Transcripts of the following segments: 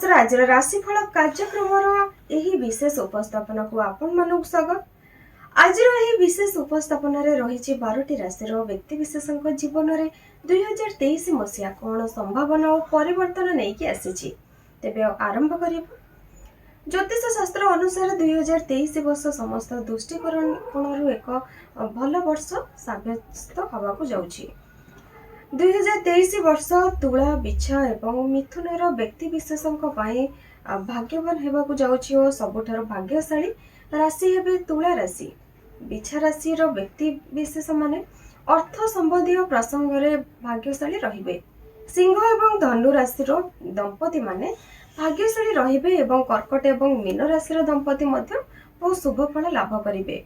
नमस्कार। आज राशिफल कार्यक्रम यही विशेष उपस्थापना को आपण मानक स्वागत। आज विशेष उपस्थापन रही 12टी राशि व्यक्ति विशेष जीवन में 2023 मसीहा कौन संभावना और परिवर्तन नहीं आसी तेबे आरंभ कर। ज्योतिष शास्त्र अनुसार 2023 वर्ष समस्त दृष्टिकोण एक भल वर्ष सब्यस्त होगा जाऊँगी। 2023 वर्ष तुला बिछा एवं मिथुनर व्यक्ति विशेषों भाग्यवान होगा जाऊँगी और सबुठार भाग्यशाली राशि हेबे तुला राशि। बिछा राशि व्यक्ति विशेष माने अर्थ संबंधी प्रसंग में भाग्यशाली रहिबे। सिंह एवं धनु राशि दंपति माने भाग्यशाली रहिबे एवं कर्कट एवं मीन राशि दंपति मध्य बहुत शुभ फल लाभ करिवे।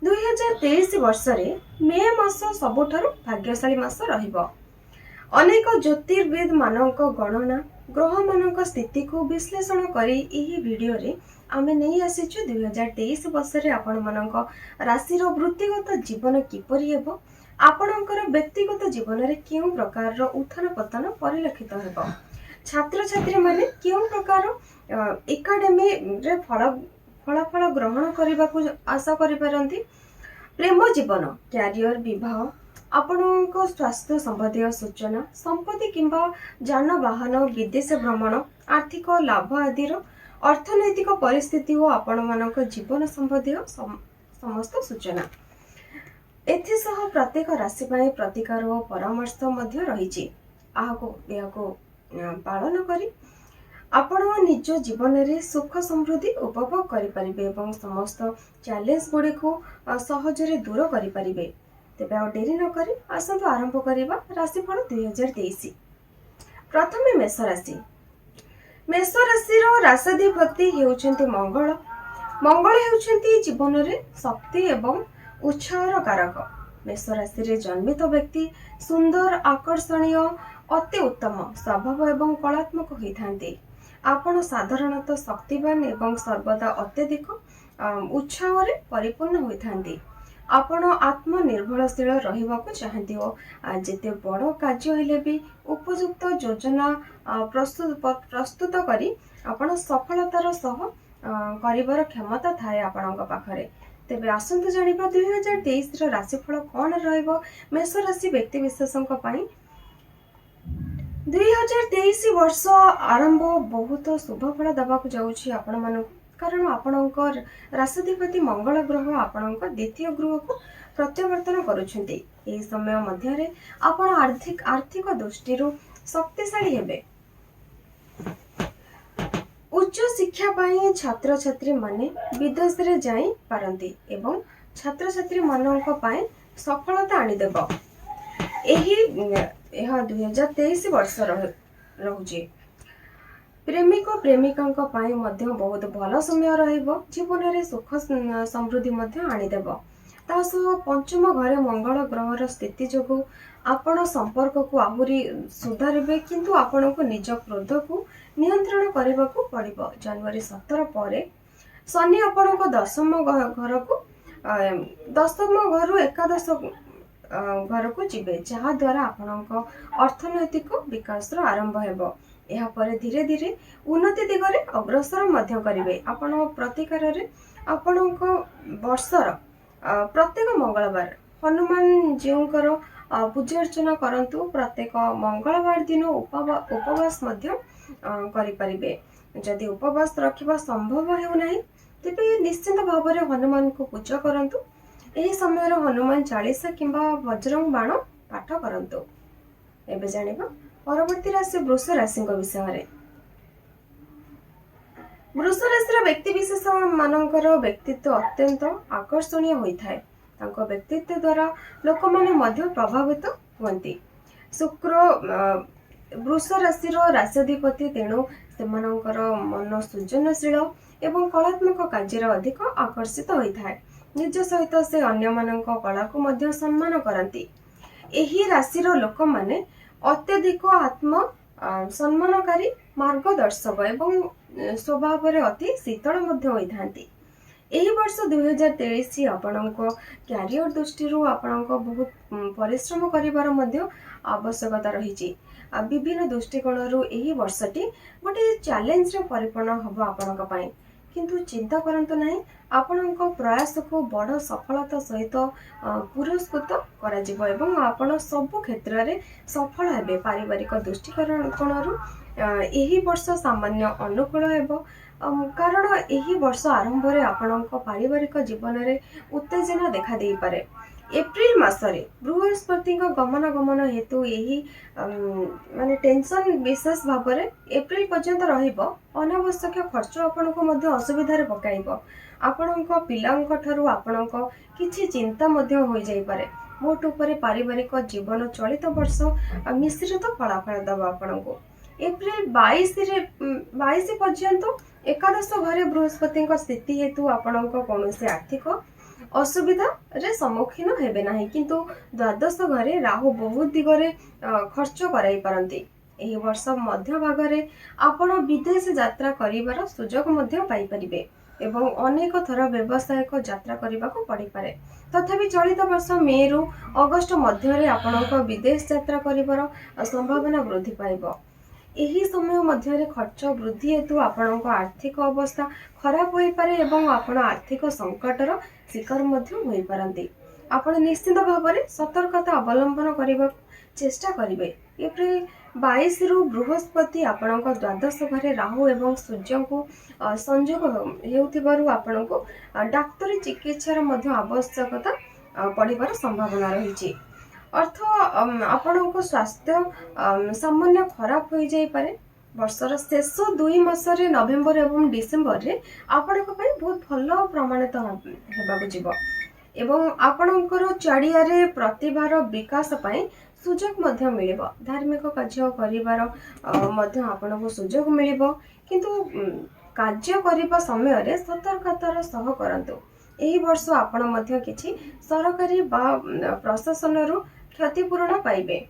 2023 वर्ष मे मास सबुठार भाग्यशाली मास रहिबो। अनेक ज्योतिर्विद मानक गणना ग्रह मानक स्थिति को विश्लेषण करी एही वीडियो रे आमे नहीं आसीछु 2023 वर्ष रे आपण मानक राशि रो वृत्तिगत जीवन किपरि हेबो, आपणकर व्यक्तिगत जीवन रे केउ प्रकार रो उथान पतन परिलक्षित हेबो, छात्र छात्री माने केउ प्रकार एकाडेमी रे फलाफल ग्रहण करबा को आशा करि पारंती। प्रेम जीवन, क्यारियर, विवाह, आपणको स्वास्थ्य संबंधी सूचना, संपत्ति किंबा जानवाहन, विदेश भ्रमण, आर्थिक लाभ आदि अर्थनैतिक परिस्थिति और आपण मानक जीवन संबंधी समस्त सूचना। एथिसह प्रत्येक राशि पाए प्रतिकार और परामर्श मध्य रही पालन करी आपण निज जीवन में सुख समृद्धि उपभोग करें और समस्त चैलेंज गुड़ी को सहजरे दूर करें। तेबे आ डेरी न करी आसंतु आरंभ करिबा राशिफल 2023। प्रथमे मेष राशि। मेष राशि रो राशाधिपति हेउछन्ति मंगल। मंगल हेउछन्ति जीवन रे शक्ति एवं उत्साहर कारक। मेष राशि रे जन्मित व्यक्ति सुंदर, आकर्षणीय, अति उत्तम स्वभाव एवं कलात्मक होइथान्ति। आपण साधारणतः शक्तिवान एवं सर्वदा अत्यधिक उत्साह रे परिपूर्ण होइथान्ति। आपण आत्मनिर्भरशील रहिबाकु चाहती हो। जेते बड़ कार्य हेले भी उपयुक्त योजना प्रस्तुत करी आपण सफलतार सह करिवार क्षमता थाए आपणक पाखरे। तेबे आसंतु जानिबा 2023 रो राशिफल कोन रहइबो मेष राशि व्यक्ति विशेषक पई। 2023 वर्ष आरंभ बहुत शुभ फल दबाकु जाउछि आपण मानक, कारण आपणकर राशाधिपति मंगल ग्रह आपणकर द्वितीय गृह को प्रत्यावर्तन करुछन्ति। एही समय मध्यरे आपण आर्थिक दृष्टिरू शक्तिशाली हेबे। उच्च शिक्षा पाई छात्र छात्री माने विदेश रे जाई पारंती एवं छात्र छात्री मानक पाई सफलता आनी देबो। एही 2023 वर्ष रहुछि। प्रेमिक प्रेमिका बहुत भल समय रहिबो। जीवन में सुख समृद्धि आनीदेव। तासह पंचम घरे मंगल ग्रहर स्थिति जोगु आपण संपर्क को आहुरी सुधारिबे, किंतु आपण को निज क्रोध को नियंत्रण करने को पड़िबो। जनवरी 17 पर शनि आपण को दशम घर एकादश घर को जीवे, जहा द्वारा आपण अर्थनैतिक विकास आरंभ हेबो। यह पर धीरे धीरे उन्नति दिगरे अग्रसर मध्य करिवे। आपण प्रतिकार रे आपण वर्षर प्रत्येक मंगलवार हनुमान जीउकर पूजा अर्चना करंतु। प्रत्येक मंगलवार दिन उपवास मध्य करि परिबे। जदि उपवास रखिबा संभव हेउ नाही तेबे निश्चित भाव में हनुमान को पूजा करंतु। एही समय हनुमान चालीसा किंबा वज्रंग बाण पाठ करंतु। एबे जानिबा परवर्ती राशि वृष राशि विषय। वृष राशि व्यक्ति विशेष मानकर व्यक्तित्व अत्यंत आकर्षणीय होता है। तांको व्यक्तित्व द्वारा लोक माने मध्य प्रभावित होती। शुक्र वृष राशि राशाधिपति, तेणु सेमानकर मन सृजनशील एवं कलात्मक कार्य अधिक आकर्षित होता है। निज सहित से अन्य मानक कला को मध्य सम्मान करती। एही राशि लोक माने अत्यधिक आत्म सम्मानकारी, मार्गदर्शक एवं स्वभाव रे अति शीतल मध्य होइथांती। एही वर्ष 2023 आपणको क्यारियर दृष्टि आपणको बहुत परिश्रम करिवार मध्य आवश्यकता रही। विभिन्न दृष्टिकोणरू एही वर्षटी गोटे चैलेंज रे परिपूर्ण हबो आपनका पई। किंतु चिंता करंतु नाही, आपणक प्रयास को बड़ सफलता सहित पुरस्कृत करा जिवो एवं आपण सब क्षेत्र रे सफल हेबे। पारिवारिक दृष्टिकोणरू एही वर्ष सामान्य अनुकूल हेबो, कारण एही वर्ष आरंभ रे आपणक पारिवारिक जीवन रे उत्तेजना देखा देई पारे। एप्रिल मासरे बृहस्पति गमनागमन हेतु यही माने टेंशन विशेष भाव में एप्रिल पर्यंत रहिबो। अनावश्यक खर्च आपनको मध्य असुविधारे पकाइबो। आपणक पिलांक ठारू आपणक किछि चिंता मध्य होई जाई पारे। मोट उपरे पारिवारिक जीवन चलित वर्ष मिश्रित फलाफल दबा आपनको। एप्रिल 22 पर्यंत एकादश घरे बृहस्पति स्थिति हेतु आपणक कौनसी आर्थिक असुविधा रे सम्मुखीन हेबे नाही, किंतु द्वादश घरे राहु बहुत दिगरे खर्च कराई पारंती। एही वर्ष मध्य भागरे आपण विदेश यात्रा करिवार सुजोग मध्य पाई परिबे एवं अनेक थर व्यवसायिक यात्रा करने को पड़ी पारे। तथापि चलित वर्ष मे रु अगस्त मध्य आपणक विदेश यात्रा करिवार संभावना वृद्धि पाइबो। एही समय मध्य खर्च वृद्धि हेतु आपणक आर्थिक अवस्था खराब होई पारे एवं आपण आर्थिक संकटर शिकार मध्य होई पारंती। आपण निश्चित भाव में सतर्कता अवलंबन करने चेष्टा करिवे। एप्रिल 22 रु बृहस्पति आपणक द्वादश घरे राहु एवं सूर्य को संयोग हेउथिबारु आपणको डाक्तरी चिकित्सार मध्य आवश्यकता पड़िबार संभावना रही। अर्थ आपणको स्वास्थ्य सामान्य खराब हो जाई पारे। वर्षर शेष 2 मासरे नवेम्बर एवं डिसेम्बर रे आपणक पई बहुत भल प्रमाणित हेबाकु जिवो एवं आपणकर चारियारे प्रतिभार विकास पई सुजोग मध्य मिलिबो। धार्मिक कार्य करिवार मध्य आपणको सुजोग मिलिबो, किंतु कार्य करिबा समय रे सतर्कतार सह करंतु। एही वर्ष आपण मध्य किछि सरकारी बा प्रशासनरू क्षतिपूरण पाइबे।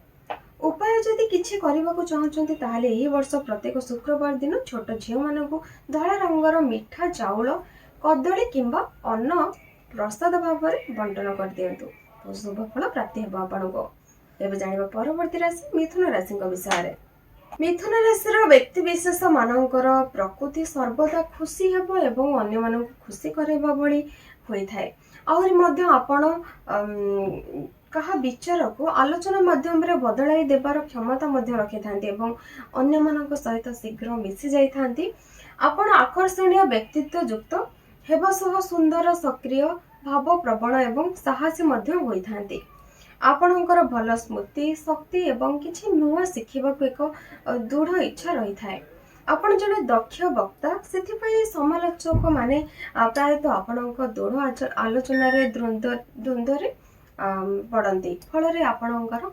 उपाय जदि किछि करबाकू चाहउछन्ती ताहाले एही वर्ष प्रत्येक शुक्रवार दिन छोट झियो मानकू धळा रंगर मिठा चाउल कदली किंबा अन्न प्रसाद भाव में बंटन कर दियंतु, तो शुभ फल प्राप्ति हेबो आपनको। एबे जानिबा परवर्ती राशि मिथुन राशि विषय रे। मिथुन राशि व्यक्ति विशेष मानकर प्रकृति सर्वदा खुशी हेबो एवं अन्य मानक खुशी करबा भली होई थाए। आहुरी मध्य आपण कहा विचार को आलोचना माध्यम रे बदलाई देबार क्षमता मध्य रखि थांती एवं अन्य मानक सहित शीघ्र मिसी जाई थांती। आपण आकर्षणीय व्यक्तित्व युक्त हेबा सह सुंदर सक्रिय भाव प्रवण एवं साहसी मध्य होई थांती। आपणकर भल स्मृति शक्ति एवं किछि नुआ शिखिबाकू एक दृढ़ इच्छा रही थाए। आपण जने दक्ष वक्ता, सेथिपई समालोचक माने प्रायतः आपणक दृढ़ आलोचना रे द्वंद्व रे पड़ती। फल आपणकर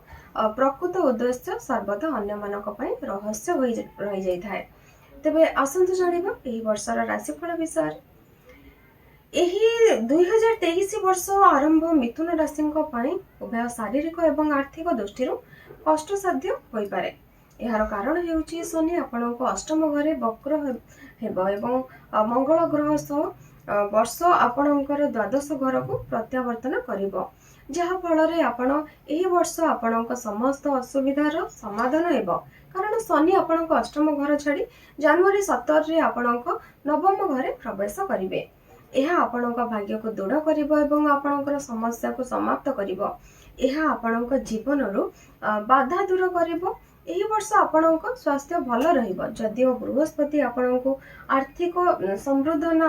प्रकृत उद्देश्य सर्वदा अन्य मानक पई रहस्य रही जाई थाए। तेबे आसंतु जानिबा एही वर्षर राशिफल विषय। एही 2023 वर्ष आरंभ मिथुन राशिंक पई उभय शारीरिक एवं आर्थिक दृष्टि कष्टसाध्य होई पारे। एहार कारण हेउची शनि आपणक अष्टम घरे वक्र हेबो एवं मंगल ग्रह सह वर्ष आपणकर द्वादश घर को प्रत्यावर्तन करिवो, जहा फल रे आपण एही वर्ष आपणक समस्त असुविधार समाधान हेबो। कारण शनि आपणक अष्टम घर छाड़ी जनवरी 17 रे आपणक नवम घरे प्रवेश करिवे। एहा आपणक भाग्य को दृढ़ करिवो एवं आपणकर समस्या को समाप्त करिवो। एहा आपणक जीवन रु बाधा दूर करिवो। एही वर्ष आपणक स्वास्थ्य भल रहिबो, जदिओ बृहस्पति आपणक आर्थिक समृद्धना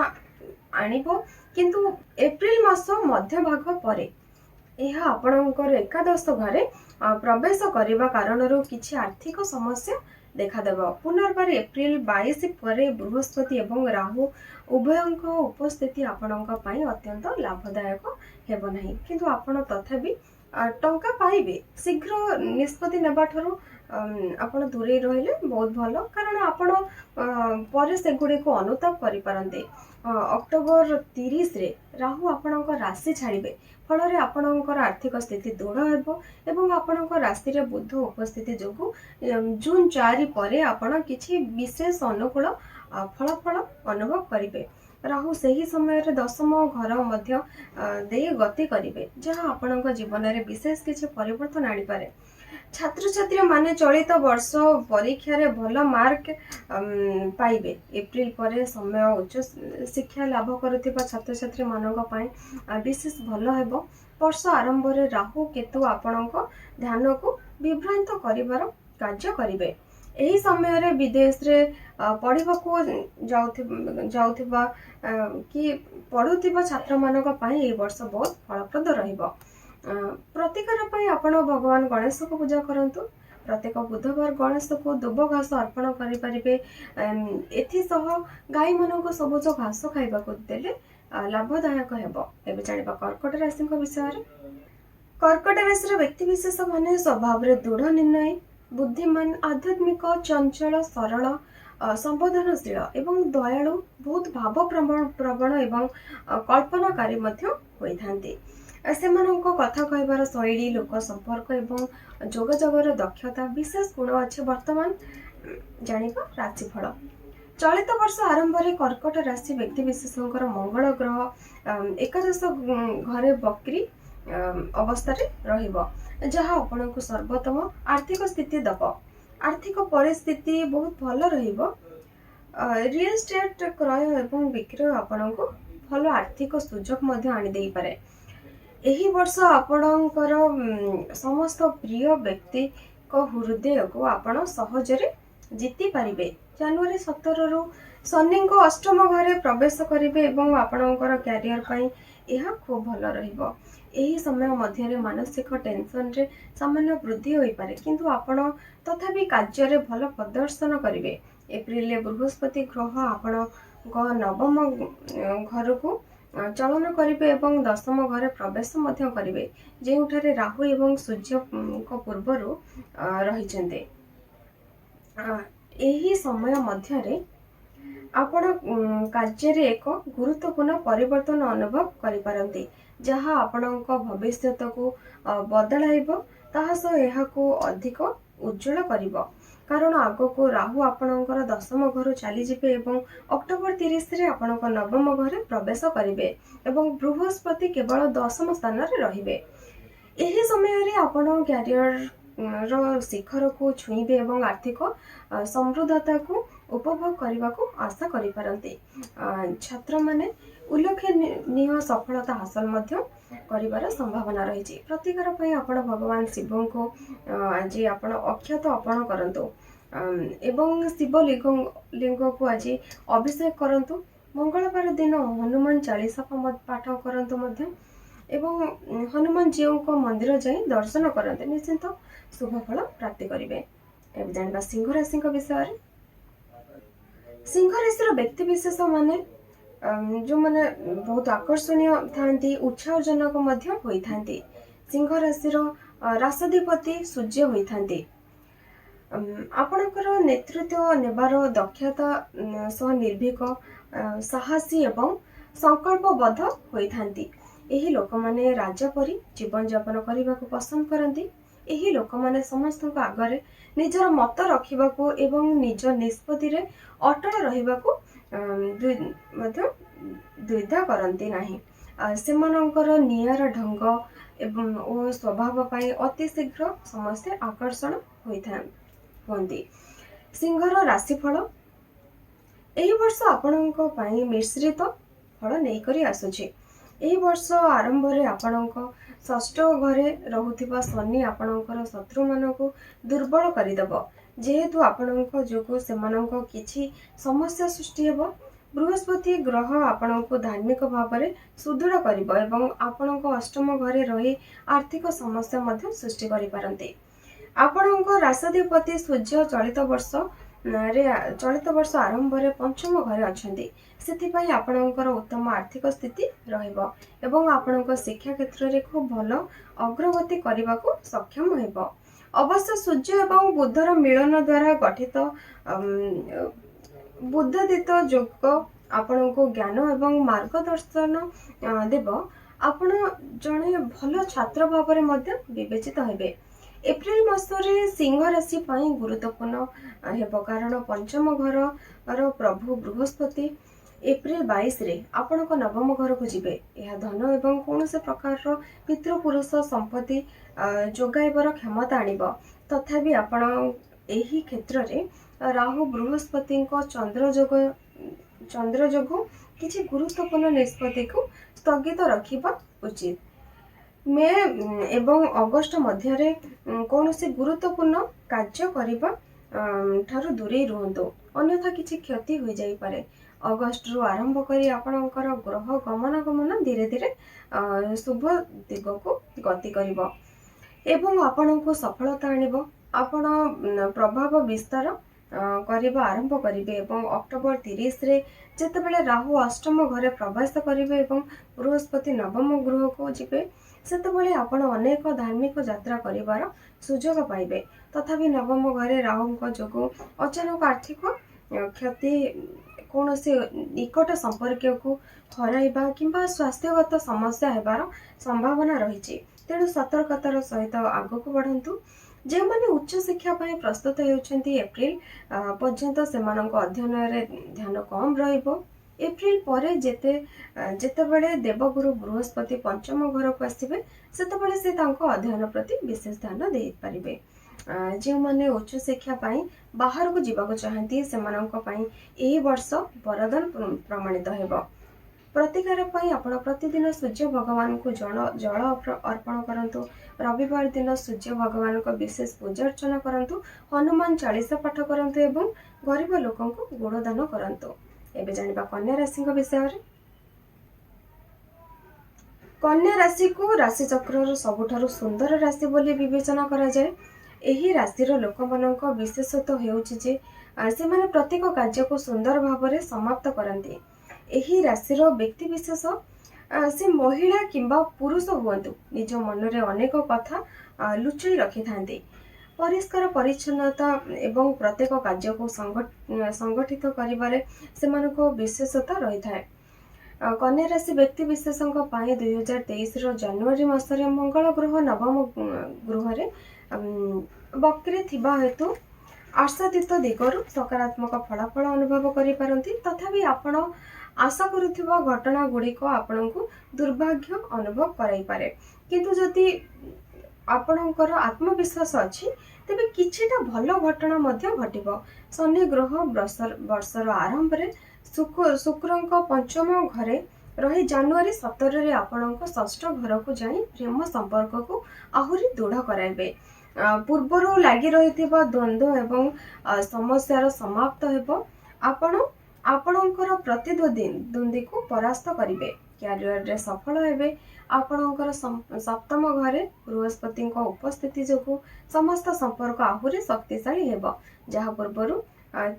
आनिबो, किंतु एप्रिल मास मध्य भाग परे यह आपणकर एकादश घरे प्रवेश करने कारण किछि आर्थिक समस्या देखादेव। पुनर्बार एप्रिल 22 पर बृहस्पति एवं राहु उभयंक उपस्थिति आपणक पई अत्यंत लाभदायक हेबो नाही, किंतु आपण तथापि टंका पाइबे। शीघ्र निष्पत्ति नेबा ठारू आपण दूरे रहिले बहुत भलो, कारण आपण परे से गुडी को अनुताप करि पारंते। अक्टोबर 30 रे राहु आपणक राशि छाड़िबे, फल रे आपणकर आर्थिक स्थिति दृढ़ हेबो एवं आपणक राशि रे बुध उपस्थिति जोगु जून 4 परे आपण किछि विशेष अनुकूल फलाफल अनुभव करिवे। राहु सही समय रे दशम घर मध्य दे गति करिवे, जहाँ आपणक जीवन रे विशेष किछि परिवर्तन आनी पारे। छात्र छात्री माने चलित वर्ष परीक्षा रे भल मार्क पाइबे। एप्रिल पर समय उच्च शिक्षा लाभ करुथिबा छात्र छात्री मानक पई विशेष भल हेबो। वर्ष आरंभ रे राहु केतु आपणक ध्यान को विभ्रांत करिवार कार्य करिवे। एही समय रे विदेश रे पढ़िबाकू जाउथिबा कि पढ़ुथिबा छात्र मानक पई एही वर्ष बहुत फलप्रद रहिबो। प्रतिकार ପାଇଁ ଆପଣ ଭଗବାନ ଗଣେଶଙ୍କୁ ପୂଜା କରନ୍ତୁ। ପ୍ରତ୍ୟେକ ବୁଧବାର ଗଣେଶକୁ ଦୁବ ଘାସ ଅର୍ପଣ କରିପାରିବେ। ଏଥିସହ ଗାଈମାନଙ୍କୁ ସବୁଜ ଘାସ ଖାଇବାକୁ ଦେଲେ ଲାଭଦାୟକ ହେବ। ଏବେ ଜାଣିବା କର୍କଟ ରାଶିଙ୍କ ବିଷୟରେ। କର୍କଟ ରାଶିର ବ୍ୟକ୍ତିବିଶେଷ ମାନେ ସ୍ୱଭାବରେ ଦୃଢ଼ ନିର୍ଣ୍ଣୟୀ, ବୁଦ୍ଧିମାନ, ଆଧ୍ୟାତ୍ମିକ, ଚଞ୍ଚଳ, ସରଳ, ସମ୍ବେଦନଶୀଳ ଏବଂ ଦୟାଳୁ, ବହୁତ ଭାବପ୍ରବଣ ଏବଂ କଳ୍ପନାକାରୀ ମଧ୍ୟ ହୋଇଥାନ୍ତି। ସେମାନଙ୍କ କଥା କହିବାର ଶୈଳୀ, ଲୋକ ସମ୍ପର୍କ ଏବଂ ଯୋଗାଯୋଗର ଦକ୍ଷତା ବିଶେଷ ଗୁଣ ଅଛି। ବର୍ତ୍ତମାନ ଜାଣିବା ରାଶିଫଳ। ଚଳିତ ବର୍ଷ ଆରମ୍ଭରେ କର୍କଟ ରାଶି ବ୍ୟକ୍ତିବିଶେଷଙ୍କର ମଙ୍ଗଳ ଗ୍ରହ ଏକାଦଶ ଘରେ ବକ୍ରି ଅବସ୍ଥାରେ ରହିବ, ଯାହା ଆପଣଙ୍କୁ ସର୍ବୋତ୍ତମ ଆର୍ଥିକ ସ୍ଥିତି ଦେବ। ଆର୍ଥିକ ପରିସ୍ଥିତି ବହୁତ ଭଲ ରହିବ। ରିଏଲ ଏଷ୍ଟେଟ୍ କ୍ରୟ ଏବଂ ବିକ୍ରୟ ଆପଣଙ୍କୁ ଭଲ ଆର୍ଥିକ ସୁଯୋଗ ମଧ୍ୟ ଆଣିଦେଇପାରେ। ଏହି ବର୍ଷ ଆପଣଙ୍କର ସମସ୍ତ ପ୍ରିୟ ବ୍ୟକ୍ତିଙ୍କ ହୃଦୟକୁ ଆପଣ ସହଜରେ ଜିତି ପାରିବେ। ଜାନୁଆରୀ 17 ଶନିଙ୍କ ଅଷ୍ଟମ ଘରେ ପ୍ରବେଶ କରିବେ ଏବଂ ଆପଣଙ୍କର କ୍ୟାରିୟର ପାଇଁ ଏହା ଖୁବ୍ ଭଲ ରହିବ। ଏହି ସମୟ ମଧ୍ୟରେ ମାନସିକ ଟେନସନରେ ସାମାନ୍ୟ ବୃଦ୍ଧି ହୋଇପାରେ, କିନ୍ତୁ ଆପଣ ତଥାପି କାର୍ଯ୍ୟରେ ଭଲ ପ୍ରଦର୍ଶନ କରିବେ। ଏପ୍ରିଲରେ ବୃହସ୍ପତି ଗ୍ରହ ଆପଣଙ୍କ ନବମ ଘରକୁ ଚଳନ କରିବେ ଏବଂ ଦଶମ ଘରେ ପ୍ରବେଶ ମଧ୍ୟ କରିବେ, ଯେଉଁଠାରେ ରାହୁ ଏବଂ ସୂର୍ଯ୍ୟଙ୍କ ପୂର୍ବରୁ ରହିଛନ୍ତି। ଏହି ସମୟ ମଧ୍ୟରେ ଆପଣ କାର୍ଯ୍ୟରେ ଏକ ଗୁରୁତ୍ୱପୂର୍ଣ୍ଣ ପରିବର୍ତ୍ତନ ଅନୁଭବ କରିପାରନ୍ତି, ଯାହା ଆପଣଙ୍କ ଭବିଷ୍ୟତକୁ ବଦଳାଇବ। ତାହା ସହ ଏହାକୁ ଅଧିକ ଉଜ୍ଜଳ କରିବ, କାରଣ ଆଗକୁ ରାହୁ ଆପଣଙ୍କର ଦଶମ ଘରୁ ଚାଲିଯିବେ ଏବଂ ଅକ୍ଟୋବର 30ରେ ଆପଣଙ୍କ ନବମ ଘରେ ପ୍ରବେଶ କରିବେ ଏବଂ ବୃହସ୍ପତି କେବଳ ଦଶମ ସ୍ଥାନରେ ରହିବେ। ଏହି ସମୟରେ ଆପଣ କ୍ୟାରିୟର ଶିଖରକୁ ଛୁଇଁବେ ଏବଂ ଆର୍ଥିକ ସମୃଦ୍ଧତାକୁ ଉପଭୋଗ କରିବାକୁ ଆଶା କରିପାରନ୍ତି। ଛାତ୍ରମାନେ ଉଲ୍ଲେଖନୀୟ ସଫଳତା ହାସଲ ମଧ୍ୟ କରିବାର ସମ୍ଭାବନା ରହିଛି। ପ୍ରତିକାର ପାଇଁ ଆପଣ ଭଗବାନ ଶିବଙ୍କୁ ଆଜି ଆପଣ ଅକ୍ଷତ ଅର୍ପଣ କରନ୍ତୁ ଏବଂ ଶିବ ଲିଙ୍ଗକୁ ଆଜି ଅଭିଷେକ କରନ୍ତୁ। ମଙ୍ଗଳବାର ଦିନ ହନୁମାନ ଚାଳିଶା ପାଠ କରନ୍ତୁ ମଧ୍ୟ ଏବଂ ହନୁମାନ ଜୀଉଙ୍କ ମନ୍ଦିର ଯାଇ ଦର୍ଶନ କରନ୍ତୁ। ନିଶ୍ଚିନ୍ତ ଶୁଭ ଫଳ ପ୍ରାପ୍ତି କରିବେ। ଏବେ ଜାଣିବା ସିଂହ ରାଶିଙ୍କ ବିଷୟରେ। ସିଂହ ରାଶିର ବ୍ୟକ୍ତିବିଶେଷ ମାନେ ଯେଉଁମାନେ ବହୁତ ଆକର୍ଷଣୀୟ ଥାନ୍ତି, ଉତ୍ସାହଜନକ ମଧ୍ୟ ହୋଇଥାନ୍ତି। ସିଂହ ରାଶିର ରାଶାଧିପତି ସୂର୍ଯ୍ୟ ହୋଇଥାନ୍ତି। ଆପଣଙ୍କର ନେତୃତ୍ୱ ନେବାର ଦକ୍ଷତା ସହ ନିର୍ଭୀକ, ସାହସୀ ଏବଂ ସଂକଳ୍ପବଦ୍ଧ ହୋଇଥାନ୍ତି। ଏହି ଲୋକମାନେ ରାଜା ପରି ଜୀବନଯାପନ କରିବାକୁ ପସନ୍ଦ କରନ୍ତି। ଏହି ଲୋକମାନେ ସମସ୍ତଙ୍କ ଆଗରେ ନିଜର ମତ ରଖିବାକୁ ଏବଂ ନିଜ ନିଷ୍ପତ୍ତିରେ ଅଟଳ ରହିବାକୁ ମଧ୍ୟ ଦ୍ୱିଧା କରନ୍ତି ନାହିଁ। ସେମାନଙ୍କର ନିଆରା ଢଙ୍ଗ ଓ ସ୍ୱଭାବ ପାଇଁ ଅତି ଶୀଘ୍ର ସମସ୍ତେ ଆକର୍ଷଣ ହୁଅନ୍ତି। ସିଂହର ରାଶିଫଳ। ଏହି ବର୍ଷ ଆପଣଙ୍କ ପାଇଁ ମିଶ୍ରିତ ଫଳ ନେଇକରି ଆସୁଛି। ଏହି ବର୍ଷ ଆରମ୍ଭରେ ଆପଣଙ୍କ ଷଷ୍ଠ ଘରେ ରହୁଥିବା ଶନି ଆପଣଙ୍କର ଶତ୍ରୁମାନଙ୍କୁ ଦୁର୍ବଳ କରିଦେବ, ଯେହେତୁ ଆପଣଙ୍କ ଯୋଗୁଁ ସେମାନଙ୍କ କିଛି ସମସ୍ୟା ସୃଷ୍ଟି ହେବ। ବୃହସ୍ପତି ଗ୍ରହ ଆପଣଙ୍କୁ ଧାର୍ମିକ ଭାବରେ ସୁଦୃଢ଼ କରିବ ଏବଂ ଆପଣଙ୍କ ଅଷ୍ଟମ ଘରେ ରହି ଆର୍ଥିକ ସମସ୍ୟା ମଧ୍ୟ ସୃଷ୍ଟି କରିପାରନ୍ତି। ଆପଣଙ୍କ ରାଶାଧିପତି ସୂର୍ଯ୍ୟ ଚଳିତ ବର୍ଷ ଆରମ୍ଭରେ ପଞ୍ଚମ ଘରେ ଅଛନ୍ତି। ସେଥିପାଇଁ ଆପଣଙ୍କର ଉତ୍ତମ ଆର୍ଥିକ ସ୍ଥିତି ରହିବ ଏବଂ ଆପଣଙ୍କ ଶିକ୍ଷା କ୍ଷେତ୍ରରେ ଖୁବ୍ ଭଲ ଅଗ୍ରଗତି କରିବାକୁ ସକ୍ଷମ ହେବ। ଅବଶ୍ୟ ସୂର୍ଯ୍ୟ ଏବଂ ବୁଧର ମିଳନ ଦ୍ୱାରା ଗଠିତ ବୁଦ୍ଧାଦିତ୍ୟ ଯୋଗ ଆପଣଙ୍କୁ ଜ୍ଞାନ ଏବଂ ମାର୍ଗଦର୍ଶନ ଦେବ। ଆପଣ ଜଣେ ଭଲ ଛାତ୍ର ଭାବରେ ମଧ୍ୟ ବିବେଚିତ ହେବେ। ଏପ୍ରିଲ ମାସରେ ସିଂହ ରାଶି ପାଇଁ ଗୁରୁତ୍ୱପୂର୍ଣ୍ଣ ହେବ, କାରଣ ପଞ୍ଚମ ଘରର ପ୍ରଭୁ ବୃହସ୍ପତି एप्रिल 22 रे आपणको नवम घर को जिबे यह धन एवं कौनसे प्रकार पितृपुरुष संपत्ति जोगाइबर क्षमता आनिब तथापि आपण एही क्षेत्र रे राहु बृहस्पति चंद्र जोगु किछि गुरुत्वपूर्ण निष्पत्ति को स्थगित रखिबा उचित। मे एवं अगस्त मध्य कौन से गुरुत्वपूर्ण कार्य करने ठारू दूरे रुहतु अन्यथा किसी क्षति हो जाई पारे। अगस्त रु आरंभ करी आपणकर ग्रह गमनागमन धीरे धीरे शुभ दिग को गति करिवो एवं आपण को सफलता आनिबो। आपण प्रभाव विस्तार करबा आरंभ करिवे एवं अक्टोबर 30 रे जेतेबेले राहु अष्टम घरे प्रवेश करिवे एवं बृहस्पति नवम गृह को जिबे सेतेबेले आपण अनेक धार्मिक यात्रा करिवार सुजोग पाइबे। तथापि नवम घरे राहुଙ୍କ जोगु अचानक आर्थिक क्षति कौन से निकट संपर्क को हराइबा किंबा स्वास्थ्यगत समस्या हेबार संभावना रही। तेणु सतर्कतार सहित आग को बढ़ंतु। जो मैंने उच्च शिक्षा प्रस्तुत होती एप्रिल पर्यंत से अध्ययन रे ध्यान कम रहिबो। एप्रिल परे जेतेबेले देवगुरु बृहस्पति पंचम घर को आसबे सेतेबेले से तांको अध्ययन प्रति विशेष ध्यान दे पारिबे। जो मैंने उच्च शिक्षा बाहर को जीवा चाहती से यही वर्ष वरदान प्रमाणित हेबो। प्रतिकार आपण प्रतिदिन सूर्य भगवान को जल अर्पण करंतु। रविवार दिन सूर्य भगवान को विशेष पूजा अर्चना करंतु। हनुमान चालीसा पाठ करंतु एवं गरीब लोकों को गुणदान करंतु। एबे जानिबा कन्या राशि विषय रे। कन्या राशि को राशि चक्र सबुठारु सुंदर राशि बोली विवेचना करा जाए। एही राशिर लोकमानक विशेषत्व हेउछि जे सेमाने प्रत्येक कार्य को सुंदर भाव समाप्त करंती। एही राशिर व्यक्ति विशेष से महिला किंबा पुरुष हुअन्तु निज मन रे अनेक कथा लुचाई रखि थांती। परिष्कार परिच्छन्नता एवं प्रत्येक कार्य को संगठित करिबारे सेमानको विशेषता रही थाए। कन्या राशि व्यक्ति विशेषଙ୍କ ପାଇଁ 2023 ର ଜାନୁଆରୀ ମାସରେ मंगल ग्रह नवम गृह रे बक्री थिबा हेतु आशातीत दिगरु सकारात्मक फलाफल अनुभव करि पारंती। तथापि आपण आशा करुथिबा घटना गुड़िक आपणको दुर्भाग्य अनुभव कराई पारे। किंतु जदि आपणकर आत्मविश्वास अछि तेबे किछिटा भल घटना मध्य घटिबो। शनि ग्रह वर्षर आरंभ रे शुक्रंक पंचम घरे रही जानुआरी 17 रे आपणक षष्ठ घर को जाई प्रेम संपर्क को आहुरी दृढ़ कराइबे। पूर्वरु लागि रहिथिबा द्वंद्व एवं समस्यार समाप्त हेबो। आपणकर प्रतिद्वंदी को परास्त करिवे। क्यारियर रे सफल हेबे। आपणकर सप्तम घरे बृहस्पति उपस्थिति जोगु समस्त संपर्क आहुरी शक्तिशाली हेबो, जहा पूर्वरु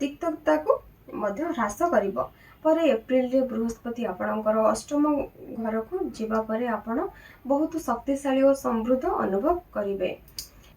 तिक्तता को मध्य ह्रास करिवो। पर एप्रिल रे बृहस्पति आपणकर अष्टम घर को जीवा परे आपण बहुत शक्तिशाली और समृद्ध अनुभव करिवे।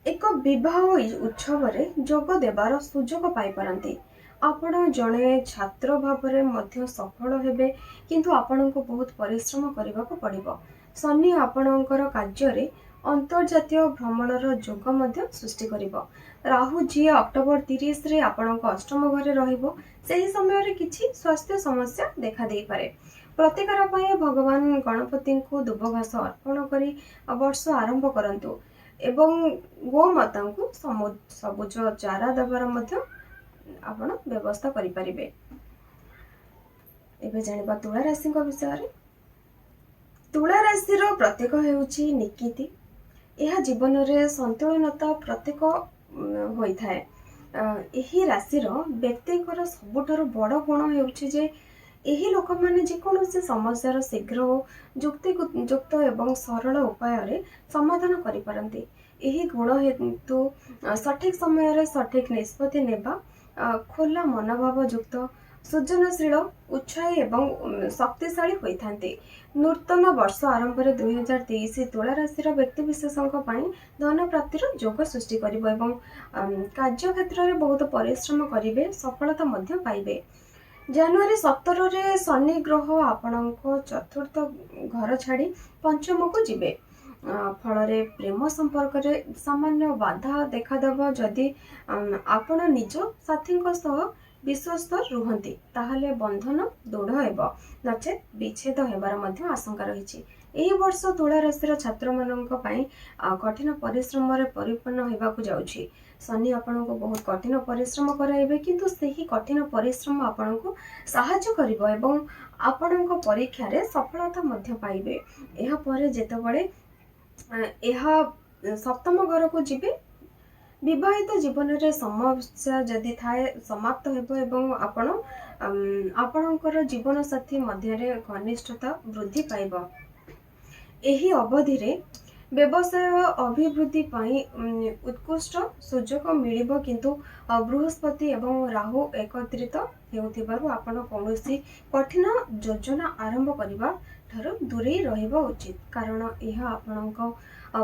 एक विवाह उत्सव रे जोग देवार सुजोग पाई पारंती। आपण जणे छात्र भावरे मध्य सफल हेबे, किंतु आपणको बहुत परिश्रम करबाको पड़िबो। शनि आपणकर कार्य रे अंतर्जातीय भ्रमणर जोग मध्य सृष्टि करिबो। राहु जी अक्टोबर 30 रे आपणको अष्टम घरे रहिबो। सेही समय रे किछि स्वास्थ्य समस्या देखा देई पारे। प्रतिकार पय भगवान गणपति को दुबघास अर्पण करी वर्ष आरंभ करंतु एवं गोमाता को सबुज चारा देवार मध्य आपण व्यवस्था करि परिबे। एबे जानिबा तुला राशि विषय रे। तुला राशि रो प्रत्येक हेउची निकिति। यह जीवन रे संतुलनता प्रत्येक होई थाए। एही राशि रो व्यक्तिकर सबुठारो बड़ गुण हेउची जे एही लोक माने जे कोनोसी समस्यार शीघ्र युक्त एवं सरल उपाय रे समाधान करि पारंती। एही गुण हेतु सठिक समय रे सठिक निष्पत्ति नेबा, खोला मनोभाव युक्त, सृजनशील, उत्साही एवं शक्तिशाली होई थांती। नूतन वर्ष आरंभ रे 2023 तुला राशि व्यक्ति विशेषଙ୍କ ପାଇଁ धन प्राप्तिर जोग सृष्टि करिवो एवं कार्य क्षेत्र रे बहुत परिश्रम करिवे, सफलता मध्य पाइबे। जानुआरी 17 रे शनि ग्रह आपणको चतुर्थ घर छाड़ी पंचम को जिबे। फल प्रेम संपर्क रे सामान्य बाधा देखादेव जदि आपण निज साथी सह विश्वस्त रुहନ୍ତି ताहले बंधन दृढ़ हेब नचेत विच्छेद हेबार मध्य आशंका रही। एही वर्ष तुला राशि छात्र मानक पई कठिन परिश्रम रे परिपूर्ण हेबाकु जाउछि। शनि आपनको बहुत कठिन परिश्रम कराइबे किंतु सेही कठिन परिश्रम आपनको साहाय्य करिवो एवं आपनको परीक्षा रे सफलता मध्य पाइबे। एहा परे जेतेबेले एहा सप्तम घर को जिबे विवाहित जीवन रे समस्या जदि थाए समाप्त हेबो एवं आपणकर जीवन साथी मध्य रे घनिष्ठता वृद्धि पाइबो। एही अवधि रे व्यवसाय अभिवृद्धि पाई उत्कृष्ट सुजोग मिलिबो किंतु बृहस्पति एवं राहु एकत्रित हेउथिबारु आपण कौनसी कठिन योजना आरंभ करिबा ठारू दूरे रहिबा उचित कारण यह आपणक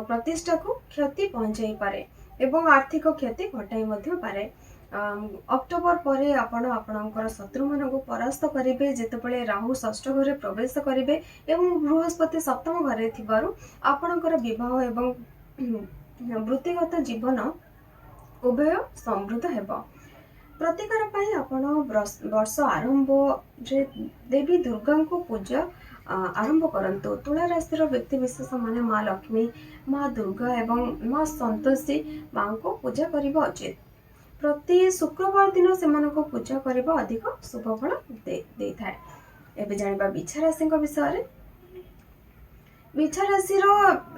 प्रतिष्ठा को क्षति पहुंचाई पारे एवं आर्थिक क्षति घटाई मध्य पारे। अक्टोबर परे आपणकर शत्रु मान को परास्त करेंगे जितेबाला राहु षष्ठ घरे प्रवेश करेंगे एवं बृहस्पति सप्तम घरे थिबारु आपणकर विवाह एवं वृत्तिगत जीवन उभय समृद्ध हेबो। प्रतिकार पाई आपण वर्ष आरंभ रे देवी दुर्गा को पूजा आरंभ करंतु। तुला राशि व्यक्ति विशेष माने माँ लक्ष्मी माँ दुर्गा एवं माँ संतोषी माँ को पूजा करबा उचित। प्रति शुक्रवार दिन से पूजा करबा अधिक शुभ फल दे थाए। एबे जानिबा बिछा राशि विषय रे। बिछा राशि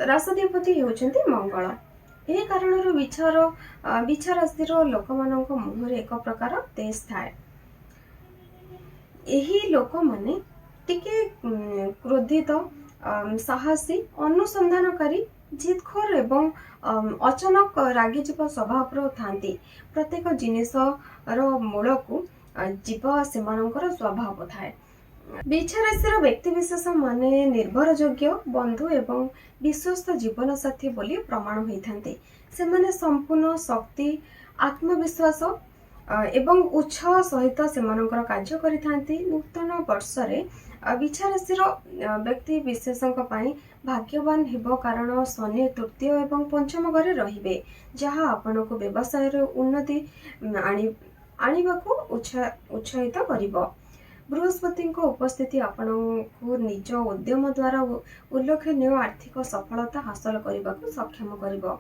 राष्ट्राधिपति होउछन्ति मंगल। एही कारण बिछा राशि लोक मानक मुहरे एक प्रकार तेज थाए। एही लोक माने टिके क्रोधित साहसी अनुसंधानकारी जिदखोर एवं अचानक रागिजीव स्वभाव थांती। प्रत्येक जिनिस मूल को जीव से स्वभाव थाए। बिछा राशि व्यक्ति विशेष माने निर्भरयोग्य बंधु एवं विश्वस्त जीवन साथी बोली प्रमाण होइथांती। सेमाने संपूर्ण शक्ति आत्मविश्वास एवं उत्साह सहित सेमानकर कार्य करिथांती। नूतन वर्ष रे बिछा राशि व्यक्ति विशेषक पाई भाग्यवान हेबो कारण शनि तृतीय एवं पंचम घरे रहिबे जहाँ आपनको व्यवसाय रे उन्नति आनिबाकू उत्साहित करिवो। बृहस्पति उपस्थिति आपनको निज उद्यम द्वारा उल्लेखनीय आर्थिक सफलता हासिल करने सक्षम करिवो।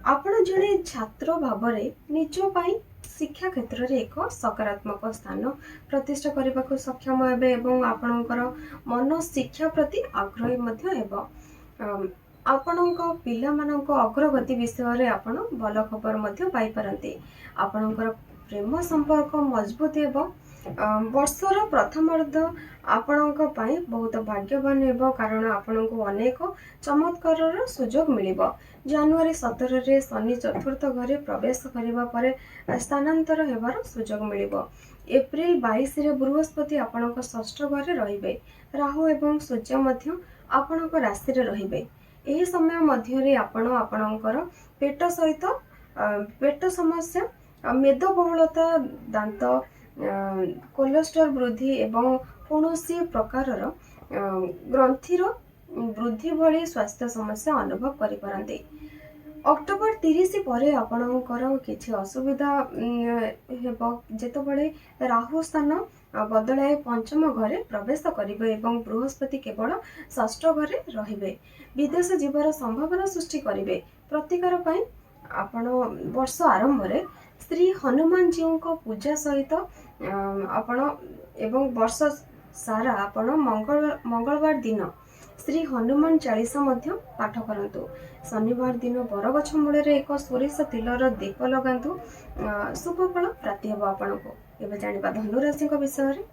आपण जड़े छात्र भावरे निज पाई शिक्षा क्षेत्र में एक सकारात्मक स्थान प्रतिष्ठा करने को सक्षम हेबे एवं आपणकर मन शिक्षा प्रति आग्रही मध्य हेबो। आपणक पिलामानक अग्रगति विषय रे आपण भल खबर मध्य पाई पारंती। आपणकर प्रेम संपर्क मजबूत हेबो। वर्षर प्रथमार्ध आपणक पाई बहुत भाग्यवान हेबो कारण आपणको अनेक चमत्कार सुजोग मिलिबो। जनवरी 17 रे शनि चतुर्थ घरे प्रवेश करिबा परे स्थानांतर हेबार सुजोग मिलिबो। एप्रिल 22 रे बृहस्पति आपणक षष्ठ घरे रहिबे। राहु एवं सूर्य मध्य आपणक राशि रे रहिबे। एही समय मध्य रे आपणकर पेट सहित पेट समस्या मेदबहुलता दांत कोलेस्ट्रॉल वृद्धि एवं कौनसी प्रकार ग्रंथिर वृद्धि भली स्वास्थ्य समस्या अनुभव करि पारंती। अक्टोबर 30 पर आपणकर किछि असुविधा हेबो जेतेबेले राहु स्थान बदलाय पंचम घरे प्रवेश करिबे एवं बृहस्पति केवल षष्ठ घरे रहिबे। विदेश जीवर संभावना सृष्टि करिबे। प्रतिकार पाई आपण वर्ष आरंभ रे श्री हनुमान जी को पूजा सहित आपण एवं वर्ष सारा आपण मंगलवार दिन श्री हनुमान चालीसा मध्य पाठ करंतु। शनिवार दिन बरगछ मूल एक सोरिष तिलर दीप लगांतु शुभ फल प्राप्ति हेबो आपनको। एबे जानिबा धनुराशि विषय रे।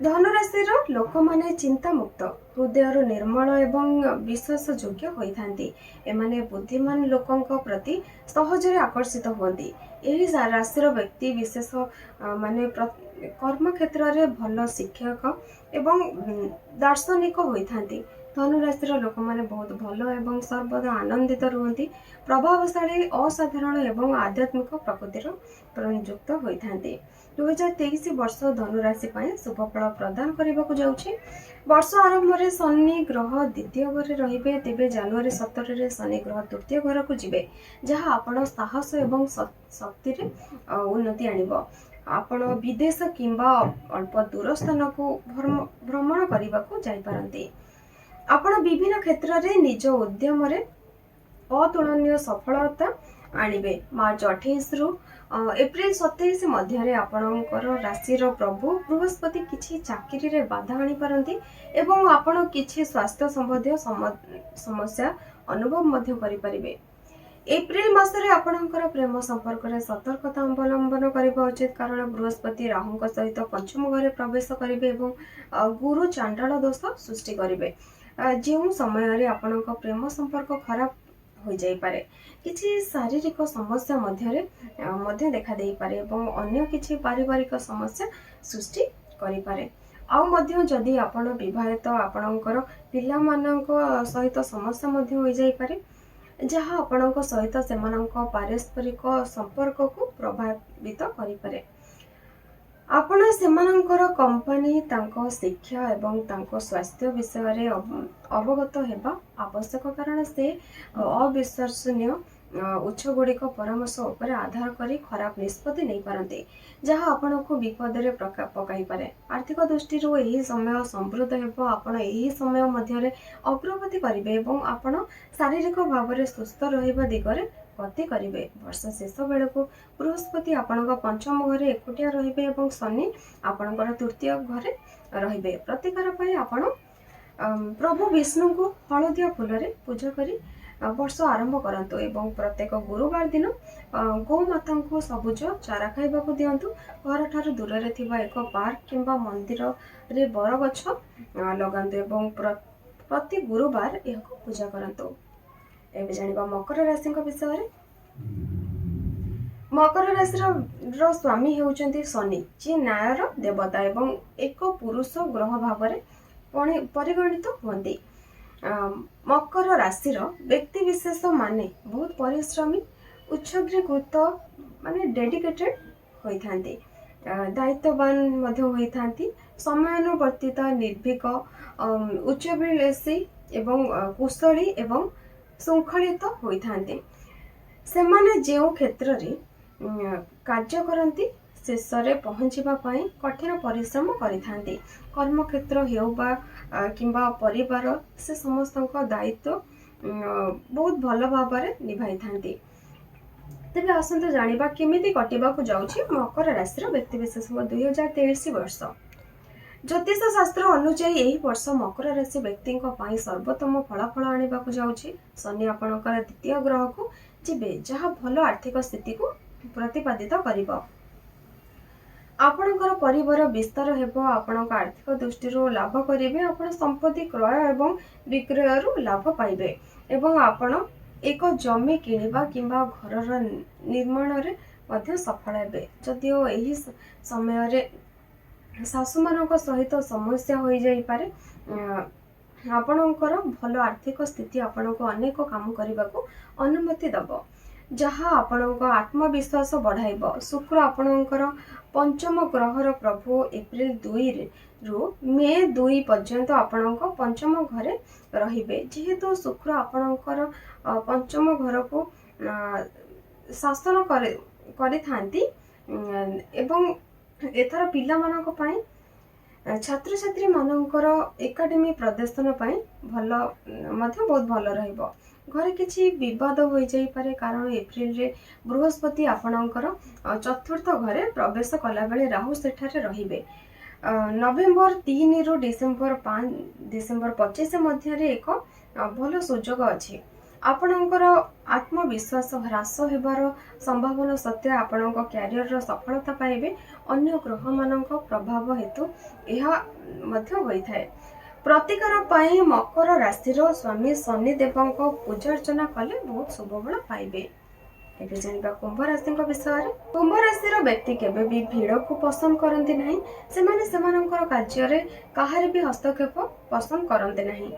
धनुराशि लोक माने चिंता मुक्त हृदय निर्मल एवं विश्वास योग्य होइथांती। एमाने बुद्धिमान लोकंक प्रति सहजरे आकर्षित होती। एही राशि व्यक्ति विशेष माने कर्म क्षेत्र रे भल शिक्षक एवं दार्शनिक होइथांती। धनु राशि लोक मैंने बहुत भल एवं सर्वदा आनंदित रुहति। प्रभावशाली असाधारण एवं आध्यात्मिक प्रकृतिर युक्त होता। 2023 वर्ष धनु राशि शुभ फल प्रदान करने को जाउछि। वर्ष आरंभ में शनि ग्रह द्वितीय घर रे तेबे जनवरी 17 रे शनि ग्रह तृतीय घर को जिबे, जहाँ आपण साहस एवं शक्ति रे उन्नति आनिबो। आपण विदेश किंबा अल्प दूर स्थान को भ्रमण करने को जाई पारंती। आपण विभिन्न क्षेत्र रे निज उद्यम रे अतुलनीय सफलता आनिबे। मार्च 28 रु एप्रिल 27 मध्य आपणकर राशि प्रभु बृहस्पति किछि चाकरी रे बाधा आनी पारंती एवं आपण किछि स्वास्थ्य संबंधी समस्या अनुभव मध्य करि परिबे। एप्रिल मासरे आपणकर प्रेम संपर्क में सतर्कता अवलंबन करबा उचित, कारण बृहस्पति राहु सहित पंचम घरे प्रवेश करेंगे एवं गुरु चांडाल दोष सृष्टि करेंगे, जो समय रे आपणक प्रेम संपर्क खराब हो जाई पारे। किछि शारीरिक समस्या मध्य देखा देई पारे एवं अन्य किछि पारिवारिक समस्या सृष्टि करि पारे। आउ मध्य जदि आपण विवाहित आपणकर पिला मानक सहित समस्या मध्य हो जाई पारे, जहाँ आपणक सहित सेमानक पारस्परिक संपर्क को प्रभावित करि पारे। आपण सेमानकर कंपनी तांको शिक्षा एवं तांको स्वास्थ्य विषय रे अवगत हेबा आवश्यक, कारण से अविश्वसनीय उच्च गुड़िक परामर्श उपर आधार करी खराब निष्पत्ति नहीं पारंती, जहाँ आपण को विपद रे पकाई पारे। आर्थिक दृष्टि यही समय समृद्ध हेबो। आपण यही समय मध्य अग्रगति करिवे एवं आपण शारीरिक भाव में सुस्थ रहिबा दिगरे गति करिवे। वर्ष शेष बेले को बृहस्पति आपणक पंचम घरे एकुटिया रहिबे एवं शनि आपणकर तृतीय घरे रहिबे। प्रतिकार पई आपण प्रभु विष्णु को हलदिया फूल रे पूजा करी वर्ष आरंभ करंतु एवं प्रत्येक गुरुवार दिन गौमाता को सबुज चारा खाइबा को दियंतु। घर ठार दूर रे थिबा एक पार्क किंबा मंदिर रे बर गछ लगांतु एवं प्रति गुरुवार यह पूजा करंतु। एबे जानिबा मकर राशि विषय रे। मकर राशि स्वामी हेउचंती शनि, जे न्यायर देवता एवं एक पुरुष ग्रह भाव में परिगणित होती। मकर राशि व्यक्ति विशेष माने बहुत परिश्रमी, उत्सर्गीकृत माने डेडिकेटेड होइथांती, दायित्ववान मध्य होइथांती, समयानुवर्तित, निर्भीक, उच्चाभिलाषी एवं कुशली एवं श्रृंखलित होइथांती। सेमाने जेउ क्षेत्र रे कार्य करंती शेषरे पहुँचवा कठिन परिश्रम करिथांती। कर्म क्षेत्र हेउबा किंबा परिवार से समस्त दायित्व बहुत भल भाव निभाई थांती। तेबे आसंतु जानिबा केमिति कटिबा को जाउछि मकर राशि व्यक्ति विशेष 2023 वर्ष। ज्योतिष शास्त्र अनुसार यही वर्ष मकर राशि व्यक्ति सर्वोत्तम फलाफल आनिबा को जाउछि। शनि आपणकर द्वितीय ग्रह को जिबे, जहाँ भल आर्थिक स्थिति को प्रतिपादित करिबो। आपणकर परिवार विस्तार हेबो। आपणक आर्थिक दृष्टि लाभ करेंगे। आपण संपत्ति क्रय एवं विक्रय लाभ पाइबे एवं आपण एक जमी किनिबा किंबा घर निर्माण रे मध्य सफल हेबे। जदिओ एही समय रे सासु मानक सहित समस्या हो जाई पारे, आपणकर भल आर्थिक स्थिति आपणको अनेक काम करने को अनुमति दबो, जहाँ आपणक आत्मविश्वास बढ़ाइब। शुक्र आपणकर पंचम ग्रहर प्रभु एप्रिल 2 रु मे 2 पर्यंत आपणक पंचम घरे रहिबे। जेहेतु शुक्र आपणकर पंचम घर को शासन करिथांती एवं एथर पिला मानक पई छात्र छात्री मानकर एकाडेमी प्रदर्शन पई बहुत भल रहिबो। घरे किछि विवाद हो जाई पारे, कारण एप्रिल रे बृहस्पति आपणकर चतुर्थ घरे प्रवेश कला बेले राहु सेठारे रहिबे। नवेम्बर 3 रु डिसेम्बर 25 मध्य एक भल सुजोग अछि। आपणकर आत्मविश्वास ह्रास हेबार संभावना सत्वे आपणक क्यारियर सफलता पाइबे। अन्य ग्रह मानक प्रभाव हेतु यह मध्य होइथाय। प्रतिकार पाई मकर राशि स्वामी शनिदेव पूजा अर्चना कले बहुत शुभफल पाइबे। एबे जानिबा कुंभ राशि विषय। कुंभ राशि व्यक्ति केबे भी भीड़ को पसंद करती नहीं। सेमाने सेमानंकर कार्य रे काहारे भी हस्तक्षेप पसंद करते नहीं।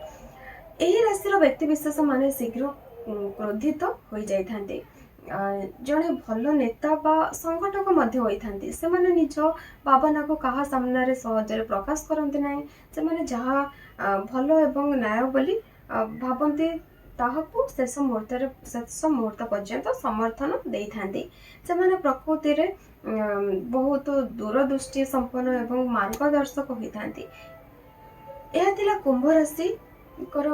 ଏହି ରାଶିର ବ୍ୟକ୍ତିବିଶେଷ ମାନେ ଶୀଘ୍ର କ୍ରୋଧିତ ହୋଇଯାଇଥାନ୍ତି। ଜଣେ ଭଲ ନେତା ବା ସଂଗଠକ ମଧ୍ୟ ହୋଇଥାନ୍ତି। ସେମାନେ ନିଜ ଭାବନାକୁ କାହା ସାମ୍ନାରେ ସହଜରେ ପ୍ରକାଶ କରନ୍ତି ନାହିଁ। ସେମାନେ ଯାହା ଭଲ ଏବଂ ନ୍ୟାୟ ବୋଲି ଭାବନ୍ତି ତାହାକୁ ଶେଷ ମୁହୂର୍ତ୍ତ ପର୍ଯ୍ୟନ୍ତ ସମର୍ଥନ ଦେଇଥାନ୍ତି। ସେମାନେ ପ୍ରକୃତିରେ ବହୁତ ଦୂରଦୃଷ୍ଟି ସମ୍ପନ୍ନ ଏବଂ ମାର୍ଗଦର୍ଶକ ହୋଇଥାନ୍ତି। ଏହା ଥିଲା କୁମ୍ଭ ରାଶିଙ୍କର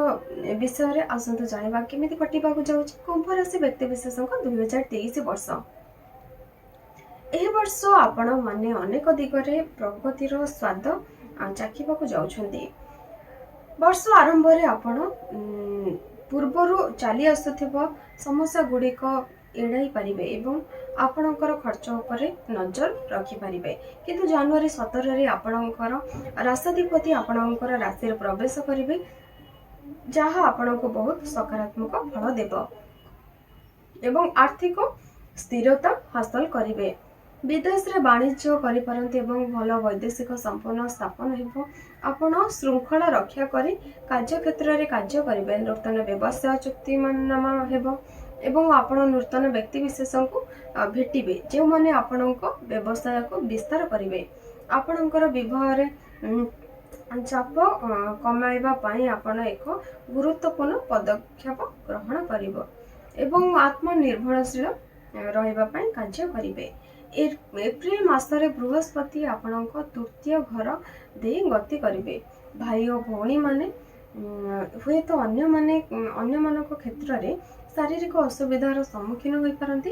ବିଷୟରେ। ଆସନ୍ତୁ ଜାଣିବା କେମିତି କଟିବାକୁ ଯାଉଛି କୁମ୍ଭ ରାଶି ବ୍ୟକ୍ତିବିଶେଷଙ୍କ 2023 ବର୍ଷ। ଏହି ବର୍ଷ ଆପଣ ମାନେ ଅନେକ ଦିଗରେ ପ୍ରଗତିର ସ୍ୱାଦ ଚାଖିବାକୁ ଯାଉଛନ୍ତି। ବର୍ଷ ଆରମ୍ଭରେ ଆପଣ ପୂର୍ବରୁ ଚାଲି ଆସୁଥିବା ସମସ୍ୟା ଗୁଡ଼ିକ ଏଡ଼ାଇ ପାରିବେ ଏବଂ ଆପଣଙ୍କର ଖର୍ଚ୍ଚ ଉପରେ ନଜର ରଖିପାରିବେ। କିନ୍ତୁ ଜାନୁଆରୀ 17ରେ ଆପଣଙ୍କର ରାଶାଧିପତି ଆପଣଙ୍କର ରାଶିରେ ପ୍ରବେଶ କରିବେ, ଯାହା ଆପଣଙ୍କୁ ବହୁତ ସକାରାତ୍ମକ ଫଳ ଦେବ ଏବଂ ଆର୍ଥିକ ସ୍ଥିରତା ହାସଲ କରିବେ। ବିଦେଶରେ ବାଣିଜ୍ୟ କରିପାରନ୍ତି ଏବଂ ଭଲ ବୈଦେଶିକ ସମ୍ପନ୍ନ ସ୍ଥାପନ ହେବ। ଆପଣ ଶୃଙ୍ଖଳା ରକ୍ଷା କରି କାର୍ଯ୍ୟକ୍ଷେତ୍ରରେ କାର୍ଯ୍ୟ କରିବେ। ନୂତନ ବ୍ୟବସାୟ ଚୁକ୍ତିନାମା ହେବ ଏବଂ ଆପଣ ନୂତନ ବ୍ୟକ୍ତିବିଶେଷଙ୍କୁ ଭେଟିବେ ଯେଉଁମାନେ ଆପଣଙ୍କ ବ୍ୟବସାୟକୁ ବିସ୍ତାର କରିବେ। ଆପଣଙ୍କର ବିବାହରେ ଚାପ କମାଇବା ପାଇଁ ଆପଣ ଏକ ଗୁରୁତ୍ୱପୂର୍ଣ୍ଣ ପଦକ୍ଷେପ ଗ୍ରହଣ କରିବ ଏବଂ ଆତ୍ମନିର୍ଭରଶୀଳ ରହିବା ପାଇଁ କାର୍ଯ୍ୟ କରିବେ। ଏପ୍ରିଲ ମାସରେ ବୃହସ୍ପତି ଆପଣଙ୍କ ତୃତୀୟ ଘର ଦେଇ ଗତି କରିବେ। ଭାଇ ଓ ଭଉଣୀମାନେ ହୁଏତ ଅନ୍ୟମାନଙ୍କ କ୍ଷେତ୍ରରେ ଶାରୀରିକ ଅସୁବିଧାର ସମ୍ମୁଖୀନ ହୋଇପାରନ୍ତି।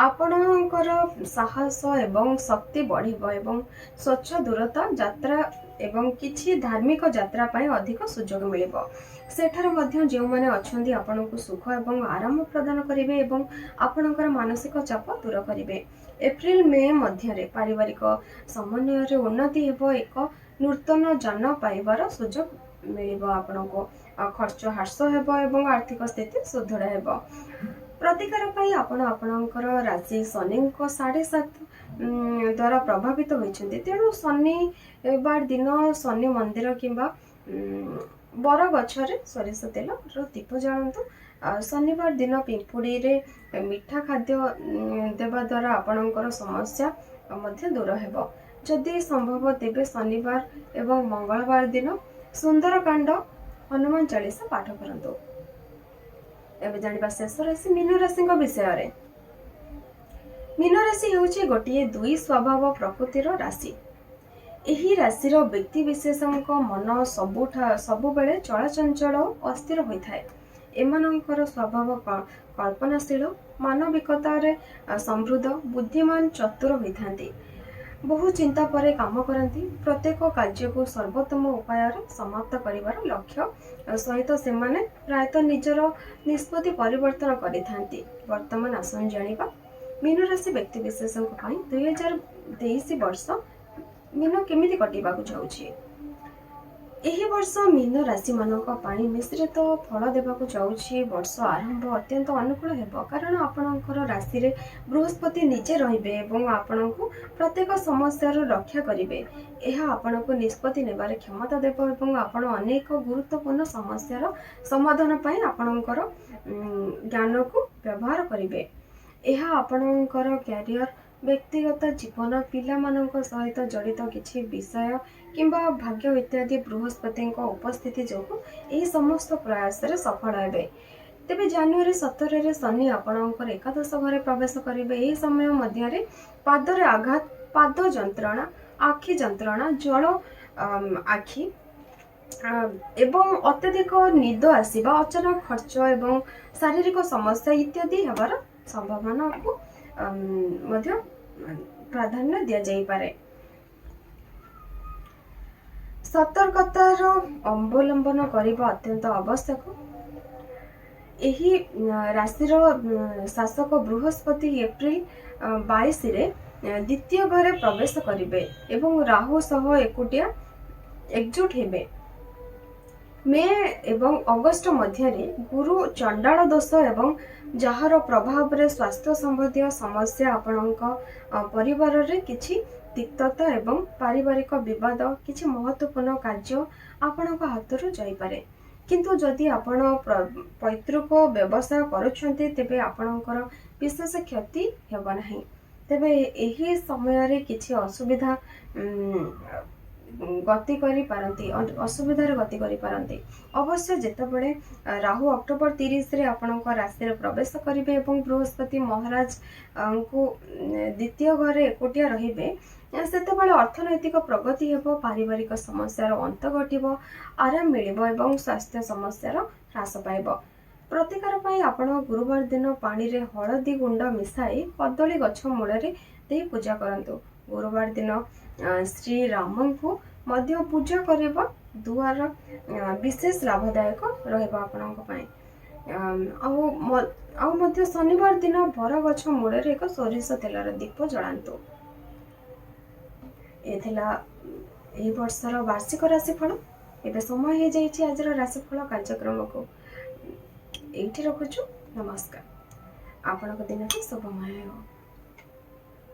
ଆପଣଙ୍କର ସାହସ ଏବଂ ଶକ୍ତି ବଢ଼ିବ ଏବଂ ସ୍ୱଚ୍ଛ ଦୂରତା ଯାତ୍ରା ଏବଂ କିଛି ଧାର୍ମିକ ଯାତ୍ରା ପାଇଁ ଅଧିକ ସୁଯୋଗ ମିଳିବ। ସେଠାରେ ମଧ୍ୟ ଯେଉଁମାନେ ଅଛନ୍ତି ଆପଣଙ୍କୁ ସୁଖ ଏବଂ ଆରାମ ପ୍ରଦାନ କରିବେ ଏବଂ ଆପଣଙ୍କର ମାନସିକ ଚାପ ଦୂର କରିବେ। ଏପ୍ରିଲ ମେ ମଧ୍ୟରେ ପାରିବାରିକ ସମନ୍ୱୟରେ ଉନ୍ନତି ହେବ। ଏକ ନୂତନ ଯାନ ପାଇବାର ସୁଯୋଗ ମିଳିବ। ଆପଣଙ୍କୁ ଖର୍ଚ୍ଚ ହ୍ରାସ ହେବ ଏବଂ ଆର୍ଥିକ ସ୍ଥିତି ସୁଦୃଢ଼ ହେବ। ପ୍ରତିକାର ପାଇଁ ଆପଣ ଆପଣଙ୍କର ରାଶି ଶନିଙ୍କ 7.5 ଦ୍ୱାରା ପ୍ରଭାବିତ ହୋଇଛନ୍ତି। ତେଣୁ ଶନିବାର ଦିନ ଶନି ମନ୍ଦିର କିମ୍ବା ବର ଗଛରେ ସୋରିଷ ତେଲର ଦୀପ ଜାଳନ୍ତୁ। ଶନିବାର ଦିନ ପିମ୍ପୁଡ଼ିରେ ମିଠା ଖାଦ୍ୟ ଦେବା ଦ୍ୱାରା ଆପଣଙ୍କର ସମସ୍ୟା ମଧ୍ୟ ଦୂର ହେବ। ଯଦି ସମ୍ଭବ ତେବେ ଶନିବାର ଏବଂ ମଙ୍ଗଳବାର ଦିନ ସୁନ୍ଦରକାଣ୍ଡ ହନୁମାନ ଚାଳିଶା ପାଠ କରନ୍ତୁ। ଏବେ ଜାଣିବା ଶେଷ ରାଶି ମୀନ ରାଶିଙ୍କ ବିଷୟରେ। ମୀନ ରାଶି ହେଉଛି ଗୋଟିଏ ଦୁଇ ସ୍ୱଭାବ ପ୍ରକୃତିର ରାଶି। ଏହି ରାଶିର ବ୍ୟକ୍ତିବିଶେଷଙ୍କ ମନ ସବୁବେଳେ ଚଳଚଞ୍ଚଳ ଓ ଅସ୍ଥିର ହୋଇଥାଏ। ଏମାନଙ୍କର ସ୍ୱଭାବ କଳ୍ପନାଶୀଳ, ମାନବିକତାରେ ସମୃଦ୍ଧ, ବୁଦ୍ଧିମାନ, ଚତୁର ହୋଇଥାନ୍ତି। ବହୁ ଚିନ୍ତା ପରେ କାମ କରନ୍ତି। ପ୍ରତ୍ୟେକ କାର୍ଯ୍ୟକୁ ସର୍ବୋତ୍ତମ ଉପାୟରେ ସମାପ୍ତ କରିବାର ଲକ୍ଷ୍ୟ ସହିତ ସେମାନେ ପ୍ରାୟତଃ ନିଜର ନିଷ୍ପତ୍ତି ପରିବର୍ତ୍ତନ କରିଥାନ୍ତି। ବର୍ତ୍ତମାନ ଆସନ୍ତୁ ଜାଣିବା ମୀନ ରାଶି ବ୍ୟକ୍ତିବିଶେଷଙ୍କ ପାଇଁ 2023 ବର୍ଷ ମୀନ କେମିତି କଟିବାକୁ ଯାଉଛି। ଏହି ବର୍ଷ ମୀନ ରାଶିମାନଙ୍କ ପାଇଁ ମିଶ୍ରିତ ଫଳ ଦେବାକୁ ଯାଉଛି। ବର୍ଷ ଆରମ୍ଭ ଅତ୍ୟନ୍ତ ଅନୁକୂଳ ହେବ କାରଣ ଆପଣଙ୍କର ରାଶିରେ ବୃହସ୍ପତି ନିଜେ ରହିବେ ଏବଂ ଆପଣଙ୍କୁ ପ୍ରତ୍ୟେକ ସମସ୍ୟାରୁ ରକ୍ଷା କରିବେ। ଏହା ଆପଣଙ୍କୁ ନିଷ୍ପତ୍ତି ନେବାର କ୍ଷମତା ଦେବ ଏବଂ ଆପଣ ଅନେକ ଗୁରୁତ୍ୱପୂର୍ଣ୍ଣ ସମସ୍ୟାର ସମାଧାନ ପାଇଁ ଆପଣଙ୍କର ଜ୍ଞାନକୁ ବ୍ୟବହାର କରିବେ। ଏହା ଆପଣଙ୍କର କ୍ୟାରିୟର, ବ୍ୟକ୍ତିଗତ ଜୀବନ, ପିଲାମାନଙ୍କ ସହିତ ଜଡ଼ିତ କିଛି ବିଷୟ କିମ୍ବା ଭାଗ୍ୟ ଇତ୍ୟାଦି ବୃହସ୍ପତିଙ୍କ ଉପସ୍ଥିତି ଯୋଗୁଁ ଏହି ସମସ୍ତ ପ୍ରୟାସରେ ସଫଳ ହେବେ। ତେବେ ଜାନୁଆରୀ 17ରେ ଶନି ଆପଣଙ୍କର ଏକାଦଶ ଘରେ ପ୍ରବେଶ କରିବେ। ଏହି ସମୟ ମଧ୍ୟରେ ପାଦରେ ଆଘାତ, ପାଦ ଯନ୍ତ୍ରଣା, ଆଖି ଯନ୍ତ୍ରଣା, ଜଳ ଆଖି ଏବଂ ଅତ୍ୟଧିକ ନିଦ ଆସିବା, ଅଚାନକ ଖର୍ଚ୍ଚ ଏବଂ ଶାରୀରିକ ସମସ୍ୟା ଇତ୍ୟାଦି ହେବାର ସମ୍ଭାବନାକୁ ମଧ୍ୟ ପ୍ରାଧାନ୍ୟ ଦିଆଯାଇପାରେ। ସତର୍କତାର ଅବଲମ୍ବନ କରିବା ଅତ୍ୟନ୍ତ ଆବଶ୍ୟକ। ଏହି ରାଶିର ଶାସକ ବୃହସ୍ପତି ଏପ୍ରିଲ 22ରେ ଦ୍ୱିତୀୟ ଘରେ ପ୍ରବେଶ କରିବେ ଏବଂ ରାହୁ ସହ ଏକଜୁଟ ହେବେ। ମେ ଏବଂ ଅଗଷ୍ଟ ମଧ୍ୟରେ ଗୁରୁ ଚଣ୍ଡାଳ ଦୋଷ ଏବଂ ଯାହାର ପ୍ରଭାବରେ ସ୍ୱାସ୍ଥ୍ୟ ସମ୍ବନ୍ଧୀୟ ସମସ୍ୟା, ଆପଣଙ୍କ ପରିବାରରେ କିଛି ତିକ୍ତତା ଏବଂ ପାରିବାରିକ ବିବାଦ, କିଛି ମହତ୍ୱପୂର୍ଣ୍ଣ କାର୍ଯ୍ୟ ଆପଣଙ୍କ ହାତରୁ ଯାଇପାରେ। किंतु जदि आपण पैतृक व्यवसाय करुछन्ते तेबे आपणकर विशेष क्षति हेब नाही। तेबे एही समय रे किछि असुविधा गति करि पारंती, असुविधार गति करि पारंती। अवश्य जेतेबेले राहु अक्टोबर 30 रे आपणक राशि रे प्रवेश करिवे एवं बृहस्पति महाराज को द्वितीय घरे एकोटिया रहिबे, सेतेबेले अर्थनैतिक प्रगति हेबो, पारिवारिक समस्यार अंत घटिबो, आराम मिलिबो एवं स्वास्थ्य समस्यार ह्रास पाइबो। प्रतिकार पाई आपण गुरुवार दिन पानी रे हळदी गुंड मिसाई कदली गछ मूଳରେ देई पूजा करंतु। गुरुवार दिन श्री राम को मध्य पूजा करिबा द्वारा विशेष लाभदायक रहबा आपनक पई। आउ मध्य शनिवार दिन बर गछ मूଳରେ एक सोरिष तेलर दीप जलांतु। एथिला एही वर्षर वार्षिक राशिफल। एबे समय हे जाइछि आजर राशिफल कार्यक्रम को एठी रखुछु। नमस्कार। आपनक दिन शुभमय हो।